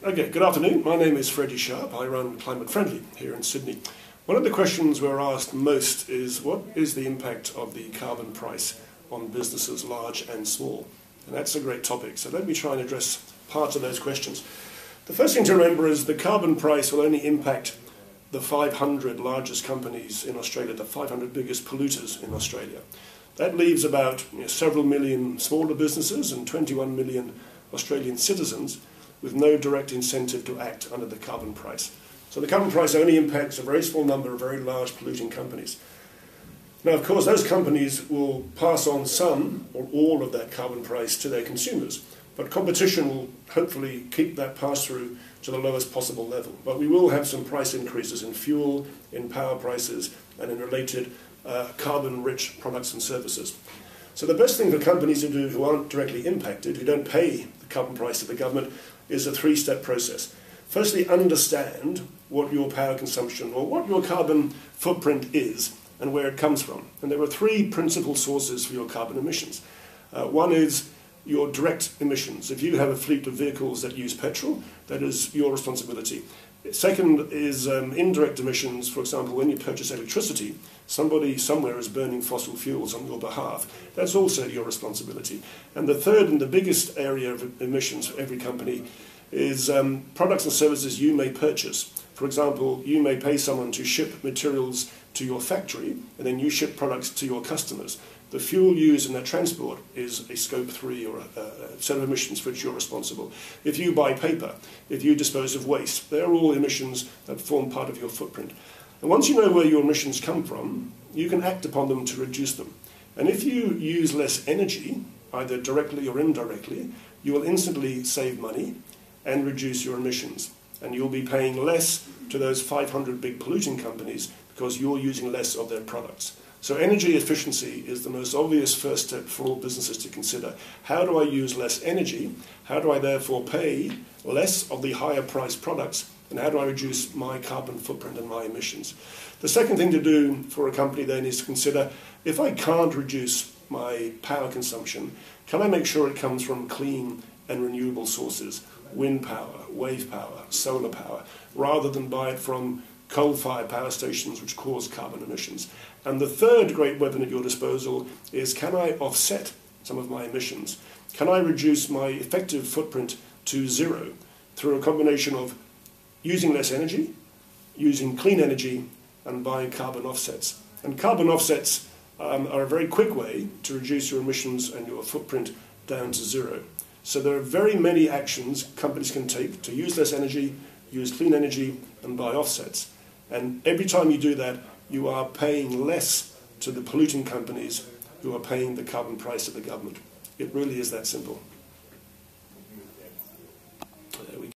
Okay, good afternoon. My name is Freddie Sharp. I run Climate Friendly here in Sydney. One of the questions we're asked most is what is the impact of the carbon price on businesses large and small? And that's a great topic, so let me try and address parts of those questions. The first thing to remember is the carbon price will only impact the 500 largest companies in Australia, the 500 biggest polluters in Australia. That leaves about several million smaller businesses and 21 million Australian citizens with no direct incentive to act under the carbon price. So the carbon price only impacts a very small number of very large polluting companies. Now, of course, those companies will pass on some or all of that carbon price to their consumers, but competition will hopefully keep that pass-through to the lowest possible level. But we will have some price increases in fuel, in power prices, and in related carbon-rich products and services. So the best thing for companies to do who aren't directly impacted, who don't pay the carbon price to the government, is a three-step process. Firstly, understand what your power consumption or what your carbon footprint is and where it comes from. And there are three principal sources for your carbon emissions. One is your direct emissions. If you have a fleet of vehicles that use petrol, that is your responsibility. Second is indirect emissions. For example, when you purchase electricity, somebody somewhere is burning fossil fuels on your behalf. That's also your responsibility. And the third and the biggest area of emissions for every company is products and services you may purchase. For example, you may pay someone to ship materials to your factory, and then you ship products to your customers. The fuel used in that transport is a scope 3 or a set of emissions for which you're responsible. If you buy paper, if you dispose of waste, they're all emissions that form part of your footprint. And once you know where your emissions come from, you can act upon them to reduce them. And if you use less energy, either directly or indirectly, you will instantly save money and reduce your emissions. And you'll be paying less to those 500 big polluting companies because you're using less of their products. So energy efficiency is the most obvious first step for all businesses to consider. How do I use less energy? How do I therefore pay less of the higher priced products? And how do I reduce my carbon footprint and my emissions? The second thing to do for a company then is to consider, if I can't reduce my power consumption, can I make sure it comes from clean and renewable sources? Wind power, wave power, solar power, rather than buy it from coal-fired power stations which cause carbon emissions. And the third great weapon at your disposal is, can I offset some of my emissions? Can I reduce my effective footprint to zero through a combination of using less energy, using clean energy, and buying carbon offsets? And carbon offsets are a very quick way to reduce your emissions and your footprint down to zero. So there are very many actions companies can take to use less energy, use clean energy, and buy offsets. And every time you do that, you are paying less to the polluting companies who are paying the carbon price of the government. It really is that simple.